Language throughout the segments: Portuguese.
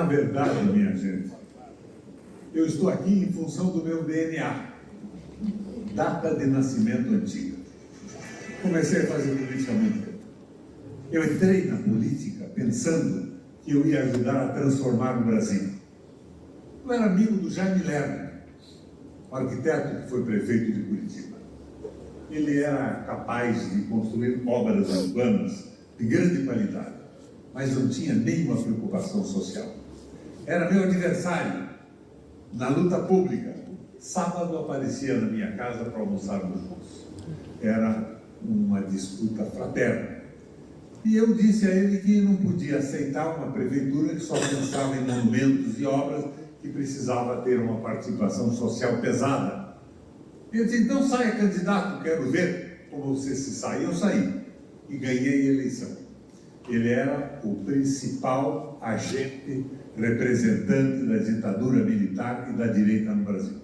verdade, minha gente, eu estou aqui em função do meu DNA, data de nascimento antiga. Comecei a fazer política há muito tempo. Eu entrei na política pensando que eu ia ajudar a transformar o Brasil. Eu era amigo do Jaime Lerner, o arquiteto que foi prefeito de Curitiba. Ele era capaz de construir obras urbanas de grande qualidade, mas não tinha nenhuma preocupação social. Era meu adversário na luta pública. Sábado aparecia na minha casa para almoçarmos juntos. Era uma disputa fraterna. E eu disse a ele que não podia aceitar uma prefeitura que só pensava em monumentos e obras, que precisava ter uma participação social pesada. Ele disse, então saia candidato, quero ver como você se sai. Eu saí e ganhei a eleição. Ele era o principal agente representante da ditadura militar e da direita no Brasil.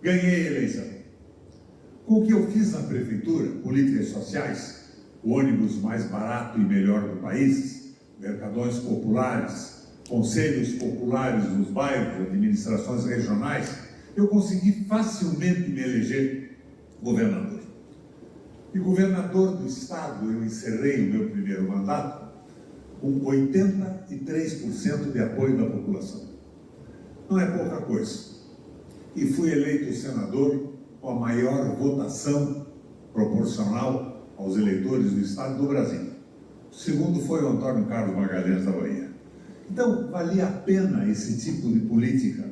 Ganhei a eleição. Com o que eu fiz na prefeitura, políticas sociais, o ônibus mais barato e melhor do país, mercadões populares, conselhos populares nos bairros, administrações regionais, eu consegui facilmente me eleger governador. E governador do estado, eu encerrei o meu primeiro mandato com 83% de apoio da população. Não é pouca coisa. E fui eleito senador com a maior votação proporcional aos eleitores do estado do Brasil. O segundo foi o Antônio Carlos Magalhães da Bahia. Então, valia a pena esse tipo de política,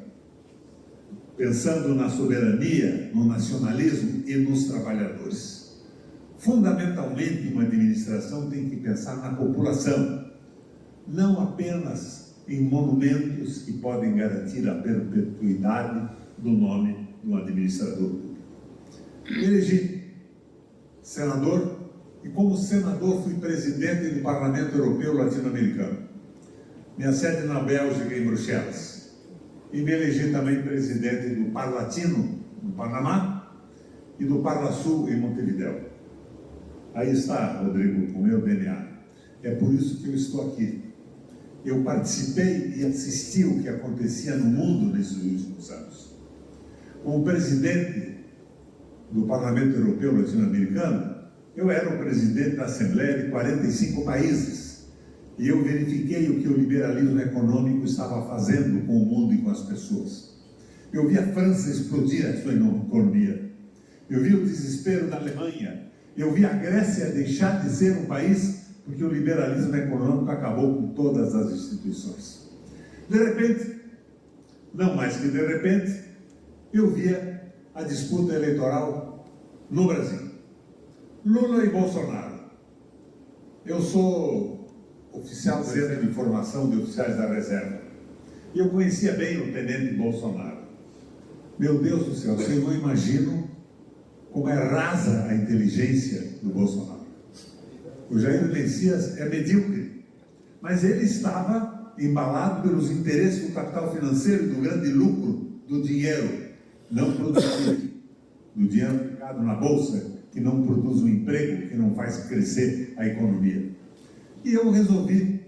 pensando na soberania, no nacionalismo e nos trabalhadores. Fundamentalmente, uma administração tem que pensar na população, não apenas em monumentos que podem garantir a perpetuidade do nome de um administrador público. Me elegi senador e, como senador, fui presidente do Parlamento Europeu Latino-Americano. Minha sede na Bélgica, em Bruxelas. E me elegi também presidente do Parlatino, no Panamá, e do Parlasul, em Montevidéu. Aí está, Rodrigo, o meu DNA. É por isso que eu estou aqui. Eu participei e assisti o que acontecia no mundo nesses últimos anos. Como presidente do Parlamento Europeu Latino-Americano, eu era o presidente da Assembleia de 45 países. E eu verifiquei o que o liberalismo econômico estava fazendo com o mundo e com as pessoas. Eu vi a França explodir a sua economia. Eu vi o desespero da Alemanha. Eu vi a Grécia deixar de ser um país porque o liberalismo econômico acabou com todas as instituições. De repente, não mais que de repente, eu via a disputa eleitoral no Brasil. Lula e Bolsonaro. Eu sou oficial do Centro de Formação de Oficiais da Reserva. E eu conhecia bem o tenente Bolsonaro. Meu Deus do céu, vocês não imaginam como é rasa a inteligência do Bolsonaro. O Jair Messias é medíocre, mas ele estava embalado pelos interesses do capital financeiro e do grande lucro do dinheiro não produtivo, do dinheiro aplicado na bolsa, que não produz um emprego, que não faz crescer a economia. E eu resolvi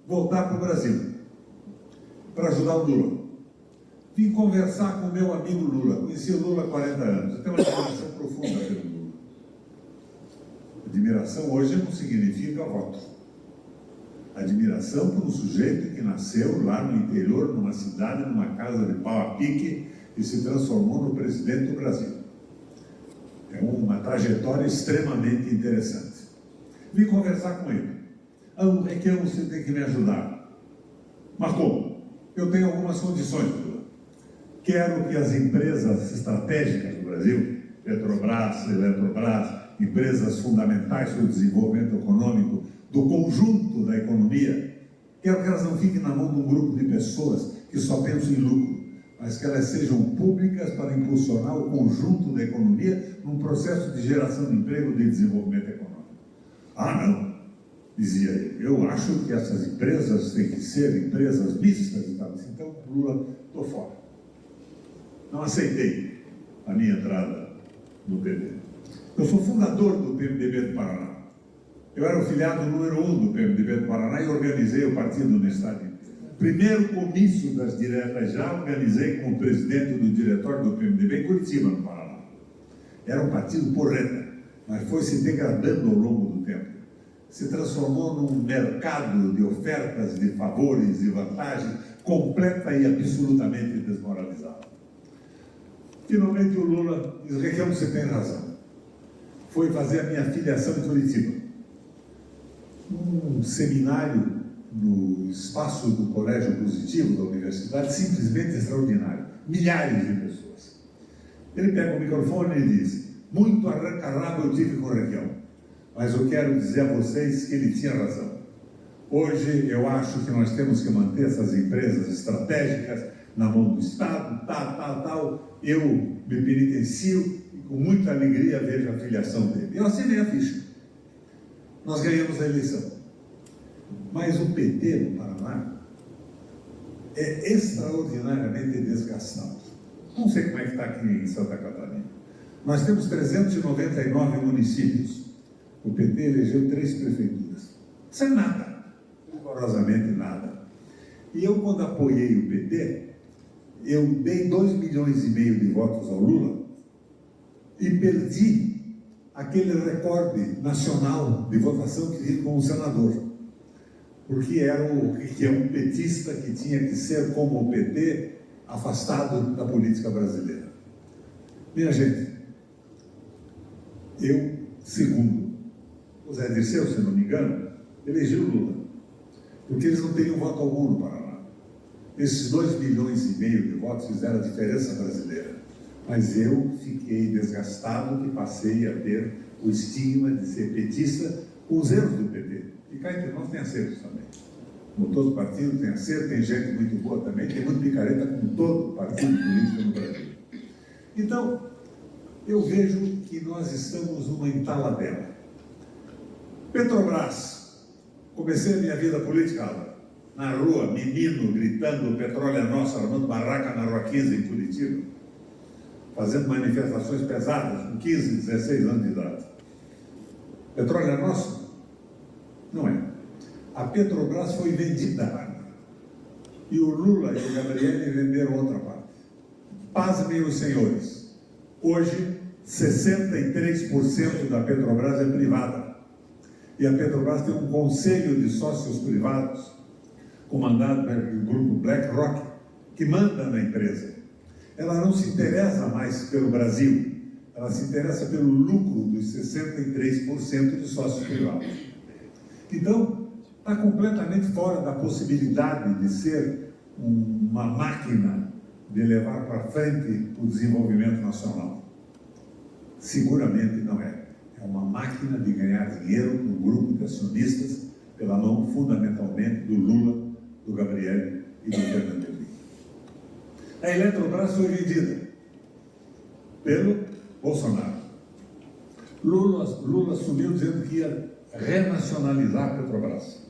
voltar para o Brasil, para ajudar o Lula. Vim conversar com o meu amigo Lula. Conheci o Lula há 40 anos. Eu tenho uma admiração profunda pelo Lula. Admiração hoje não significa voto. Admiração por um sujeito que nasceu lá no interior, numa cidade, numa casa de pau a pique, e se transformou no presidente do Brasil. É uma trajetória extremamente interessante. Vim conversar com ele. É que você tem que me ajudar. Mas como? Eu tenho algumas condições, Lula. Quero que as empresas estratégicas do Brasil, Petrobras, Eletrobras, empresas fundamentais para o desenvolvimento econômico do conjunto da economia, quero que elas não fiquem na mão de um grupo de pessoas que só pensam em lucro, mas que elas sejam públicas para impulsionar o conjunto da economia num processo de geração de emprego e de desenvolvimento econômico. Ah, não, dizia ele, eu acho que essas empresas têm que ser empresas mistas e tal. Então, Lula, estou fora. Não aceitei a minha entrada no PT. Eu sou fundador do PMDB do Paraná. Eu era o filiado número 1 do PMDB do Paraná e organizei o partido no estado inteiro. primeiro comício das diretas já organizei com o presidente do diretório do PMDB em Curitiba, no Paraná. Era um partido porreta, mas foi se degradando ao longo do tempo. Se transformou num mercado de ofertas, de favores e vantagens, completa e absolutamente desmoralizado. Finalmente o Lula diz: Requião, você tem razão. Foi fazer a minha filiação em Curitiba. Um seminário no espaço do Colégio Positivo da Universidade, simplesmente extraordinário. Milhares de pessoas. Ele pega o microfone e diz: muito arranca-rabo eu tive com o Requião, mas eu quero dizer a vocês que ele tinha razão. Hoje eu acho que nós temos que manter essas empresas estratégicas na mão do Estado, tal. Eu me penitencio e com muita alegria vejo a filiação dele. Eu assinei a ficha. Nós ganhamos a eleição. Mas o PT no Paraná é extraordinariamente desgastado. Não sei como é que está aqui em Santa Catarina. Nós temos 399 municípios. O PT elegeu 3 prefeituras. Sem nada. Rigorosamente nada. E eu, quando apoiei o PT, eu dei 2,5 milhões de votos ao Lula e perdi aquele recorde nacional de votação que tive como senador. Porque era um petista que tinha que ser, como o PT, afastado da política brasileira. Minha gente, eu, segundo o Zé Dirceu, se não me engano, elegi o Lula, porque eles não teriam voto algum no Paraná. Esses 2,5 milhões de votos fizeram a diferença brasileira. Mas eu fiquei desgastado que passei a ter o estigma de ser petista com os erros do PT. E cá entre nós tem acertos também. Como todo partido tem acerto, tem gente muito boa também, tem muito picareta como todo partido político no Brasil. Então, eu vejo que nós estamos numa entaladela. Petrobras, comecei a minha vida política lá, na rua, menino, gritando, o petróleo é nosso, armando barraca na Rua 15 em Curitiba, fazendo manifestações pesadas, com 15, 16 anos de idade. Petróleo é nosso? Não é. A Petrobras foi vendida. E o Lula e o Gabriel venderam outra parte. Pasmem os senhores. Hoje, 63% da Petrobras é privada. E a Petrobras tem um conselho de sócios privados, comandado pelo grupo BlackRock, que manda na empresa. Ela não se interessa mais pelo Brasil, ela se interessa pelo lucro dos 63% de sócios privados. Então, está completamente fora da possibilidade de ser uma máquina de levar para frente o desenvolvimento nacional. Seguramente não é. É uma máquina de ganhar dinheiro no grupo de acionistas, pela mão fundamentalmente do Lula, do Gabriel e do Fernando Henrique. A Eletrobras foi vendida pelo Bolsonaro. Lula assumiu dizendo que ia renacionalizar a Petrobras.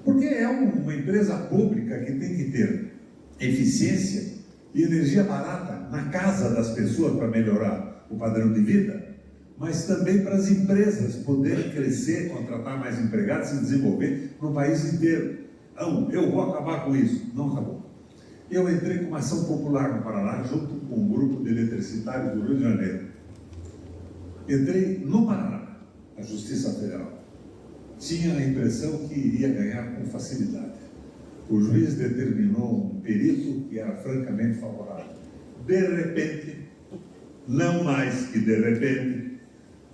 Porque é uma empresa pública que tem que ter eficiência e energia barata na casa das pessoas para melhorar o padrão de vida, mas também para as empresas poderem crescer, contratar mais empregados e desenvolver no país inteiro. Não, eu vou acabar com isso. Não acabou. Eu entrei com uma ação popular no Paraná, junto com um grupo de eletricitários do Rio de Janeiro. Entrei no Paraná, a Justiça Federal. Tinha a impressão que iria ganhar com facilidade. O juiz determinou um perito que era francamente favorável. De repente, não mais que de repente,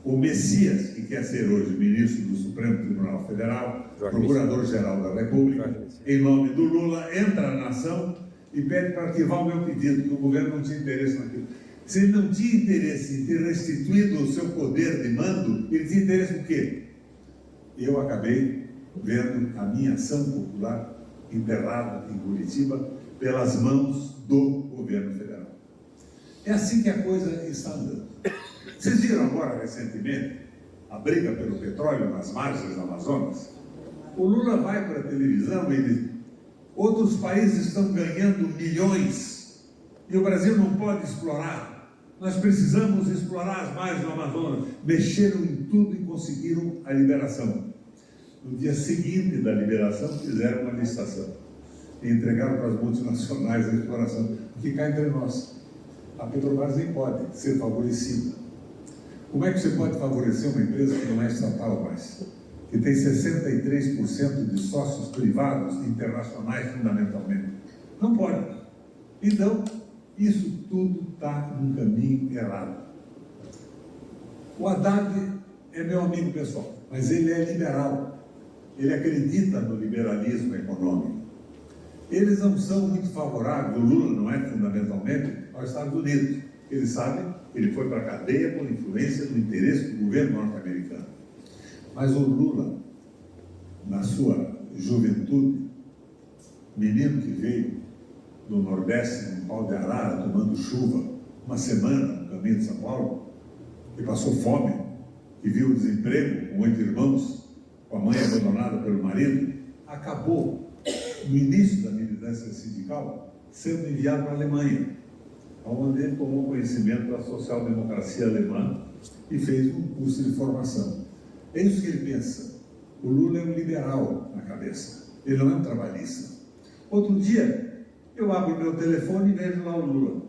o Messias, que quer ser hoje ministro do Supremo Tribunal Federal, Procurador-Geral da República, em nome do Lula, entra na ação e pede para arquivar o meu pedido, que o governo não tinha interesse naquilo. Se ele não tinha interesse em ter restituído o seu poder de mando, ele tinha interesse no quê? Eu acabei vendo a minha ação popular enterrada em Curitiba pelas mãos do governo federal. É assim que a coisa está andando. Vocês viram agora, recentemente, a briga pelo petróleo nas margens do Amazonas? O Lula vai para a televisão e diz: outros países estão ganhando milhões e o Brasil não pode explorar. Nós precisamos explorar as margens do Amazonas. Mexeram em tudo e conseguiram a liberação. No dia seguinte da liberação, fizeram uma licitação. e entregaram para as multinacionais a exploração, que cá entre nós. A Petrobras nem pode ser favorecida. Como é que você pode favorecer uma empresa que não é estatal mais? Que tem 63% de sócios privados internacionais, fundamentalmente? Não pode. Então, isso tudo está num caminho errado. O Haddad é meu amigo pessoal, mas ele é liberal. Ele acredita no liberalismo econômico. Eles não são muito favoráveis, o Lula não é fundamentalmente, aos Estados Unidos. Eles sabem que ele foi para a cadeia por influência do interesse do governo norte-americano. Mas o Lula, na sua juventude, menino que veio do Nordeste, no pau de arara, tomando chuva, uma semana no caminho de São Paulo, que passou fome, que viu o desemprego com 8 irmãos, com a mãe abandonada pelo marido, acabou, no início da militância sindical, sendo enviado para a Alemanha, onde ele tomou conhecimento da social-democracia alemã e fez um curso de formação. É isso que ele pensa. O Lula é um liberal na cabeça, ele não é um trabalhista. Outro dia, eu abro meu telefone e vejo lá o Lula.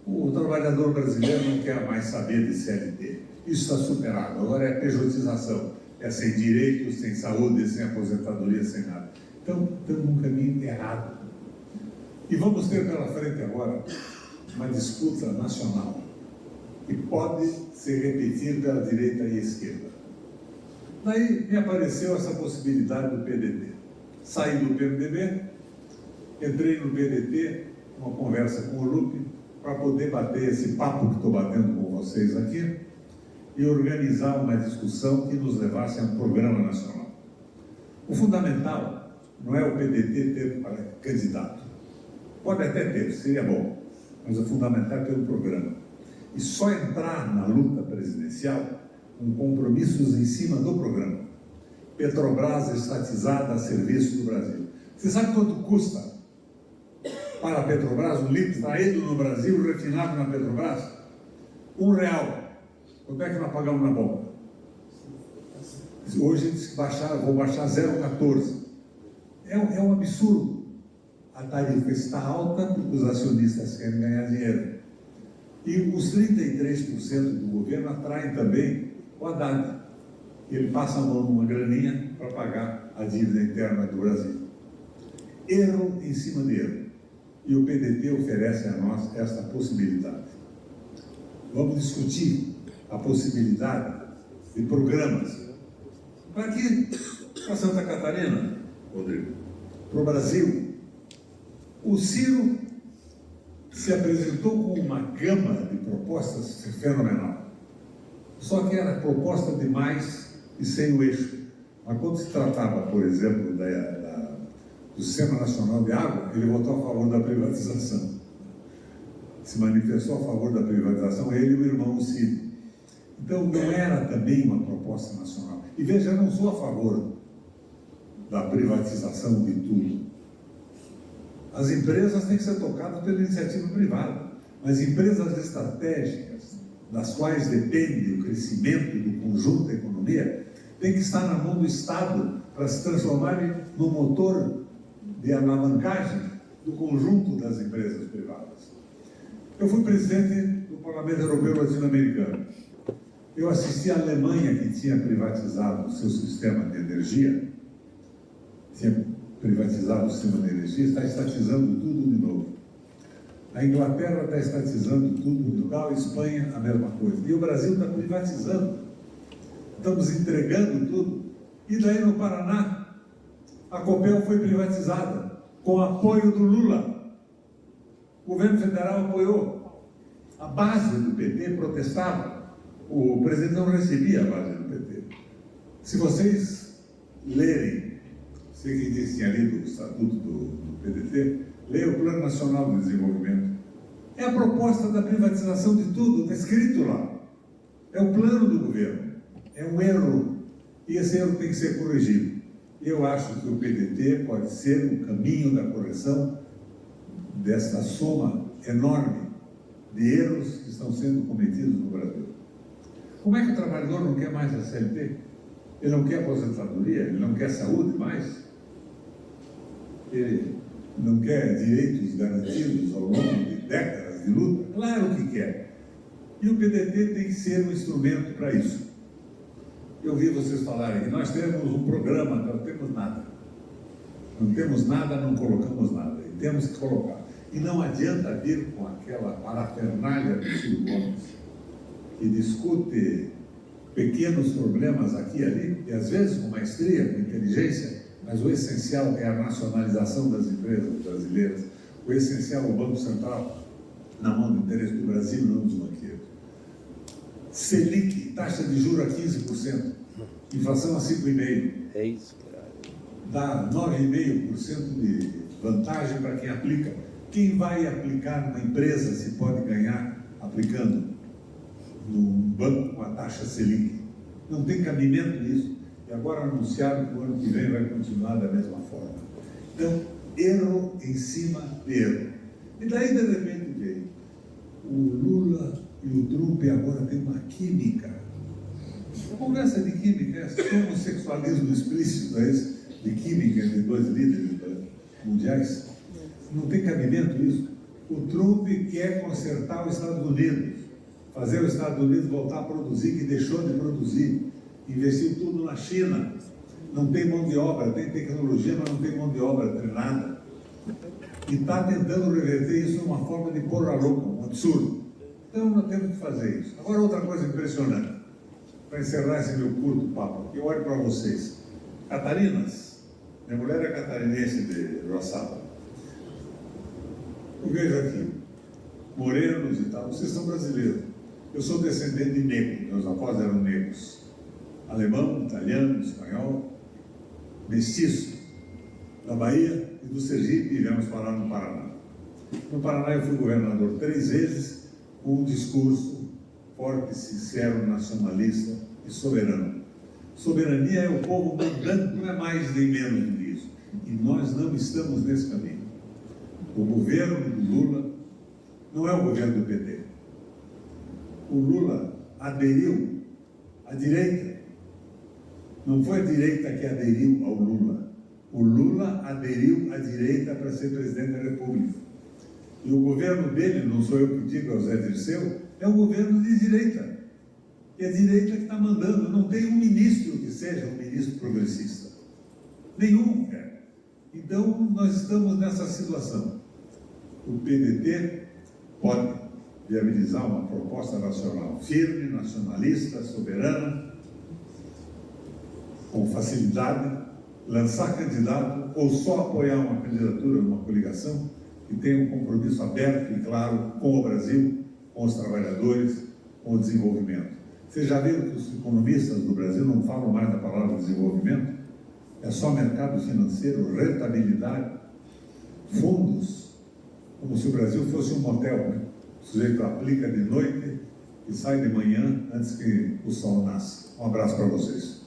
O trabalhador brasileiro não quer mais saber de CLT. Isso está superado, agora é pejotização. É sem direitos, sem saúde, sem aposentadoria, sem nada. Então, estamos num caminho errado. E vamos ter pela frente agora uma disputa nacional que pode se repetir pela direita e esquerda. Daí me apareceu essa possibilidade do PDT. Saí do PMDB, entrei no PDT, uma conversa com o Lupe, para poder bater esse papo que estou batendo com vocês aqui e organizar uma discussão que nos levasse a um programa nacional. O fundamental não é o PDT ter candidato. Pode até ter, seria bom, mas o fundamental é ter um programa. E só entrar na luta presidencial com compromissos em cima do programa. Petrobras estatizada a serviço do Brasil. Você sabe quanto custa para a Petrobras um litro extraído no Brasil, refinado na Petrobras? R$1. Quanto é que nós pagamos na bomba? Hoje diz que vou baixar 0,14. É um absurdo. A tarifa está alta porque os acionistas querem ganhar dinheiro. E os 33% do governo atraem também o Haddad. Ele passa a mão numa graninha para pagar a dívida interna do Brasil. Erro em cima de erro. E o PDT oferece a nós esta possibilidade. Vamos discutir a possibilidade de programas. Para aqui, para Santa Catarina, Rodrigo, para o Brasil, o Ciro se apresentou com uma gama de propostas fenomenal. Só que era proposta demais e sem o eixo. Mas quando se tratava, por exemplo, do Sistema Nacional de Água, ele votou a favor da privatização. Se manifestou a favor da privatização, ele e o irmão Ciro. Então, não era também uma proposta nacional. E veja, eu não sou a favor da privatização de tudo. As empresas têm que ser tocadas pela iniciativa privada, mas empresas estratégicas, das quais depende o crescimento do conjunto da economia, tem que estar na mão do Estado para se transformarem no motor de alavancagem do conjunto das empresas privadas. Eu fui presidente do Parlamento Europeu Latino-Americano. Eu assisti a Alemanha, que tinha privatizado o seu sistema de energia, está estatizando tudo de novo. A Inglaterra está estatizando tudo, Portugal, Espanha, a mesma coisa. E o Brasil está privatizando. Estamos entregando tudo. E daí no Paraná, a Copel foi privatizada, com apoio do Lula. O governo federal apoiou. A base do PT protestava. O presidente não recebia a base do PT. Se vocês lerem, sei que tinha lido o estatuto do PDT, leia o Plano Nacional de Desenvolvimento. É a proposta da privatização de tudo, está escrito lá. É o plano do governo. É um erro. E esse erro tem que ser corrigido. Eu acho que o PDT pode ser o caminho da correção dessa soma enorme de erros que estão sendo cometidos no Brasil. Como é que o trabalhador não quer mais a CLT? Ele não quer aposentadoria? Ele não quer saúde mais? Ele Não quer direitos garantidos ao longo de décadas de luta? Claro que quer. E o PDT tem que ser um instrumento para isso. Eu vi vocês falarem que nós temos um programa, não temos nada. Não temos nada, não colocamos nada. E temos que colocar. E não adianta vir com aquela parafernália do Ciro Gomes, que discute pequenos problemas aqui e ali, e às vezes com maestria, com inteligência, mas o essencial é a nacionalização das empresas brasileiras, o essencial é o Banco Central na mão do interesse do Brasil, não dos banqueiros. Selic, taxa de juros a 15%, inflação a 5,5%. É isso. Dá 9,5% de vantagem para quem aplica. Quem vai aplicar numa empresa se pode ganhar aplicando num banco com a taxa Selic? Não tem cabimento nisso. E agora anunciaram que o ano que vem vai continuar da mesma forma. Então, erro em cima de erro. E daí, de repente, veio o Lula e o Trump agora tem uma química. A conversa de química é essa, homossexualismo explícito, é esse, de química entre dois líderes mundiais. Não tem cabimento isso. O Trump quer consertar os Estados Unidos, fazer os Estados Unidos voltar a produzir, que deixou de produzir, investiu tudo na China. Não tem mão de obra, tem tecnologia, mas não tem mão de obra treinada. E está tentando reverter isso numa forma de porra louca, um absurdo. Então nós temos que fazer isso. Agora outra coisa impressionante, para encerrar esse meu curto papo, eu olho para vocês. Catarinas, minha mulher é catarinense de Roçaba. Eu vejo aqui, morenos e tal, vocês são brasileiros. Eu sou descendente de negro, meus avós eram negros. Alemão, italiano, espanhol, mestiço, da Bahia e do Sergipe, e viemos parar no Paraná. No Paraná eu fui governador 3 vezes, com um discurso forte, sincero, nacionalista e soberano. Soberania é o povo mandando, não é mais nem menos do que isso. E nós não estamos nesse caminho. O governo do Lula não é o governo do PT. O Lula aderiu à direita. Não foi a direita que aderiu ao Lula. O Lula aderiu à direita para ser presidente da República. E o governo dele, não sou eu que digo, é o Zé Dirceu, é um governo de direita. E a direita que está mandando. Não tem um ministro que seja um ministro progressista. Nenhum, cara. Então, nós estamos nessa situação. O PDT pode viabilizar uma proposta nacional firme, nacionalista, soberana, com facilidade, lançar candidato ou só apoiar uma candidatura, uma coligação que tenha um compromisso aberto e claro com o Brasil, com os trabalhadores, com o desenvolvimento. Vocês já viram que os economistas do Brasil não falam mais da palavra desenvolvimento? É só mercado financeiro, rentabilidade, fundos, como se o Brasil fosse um motel, né? O sujeito aplica de noite e sai de manhã antes que o sol nasça. Um abraço para vocês.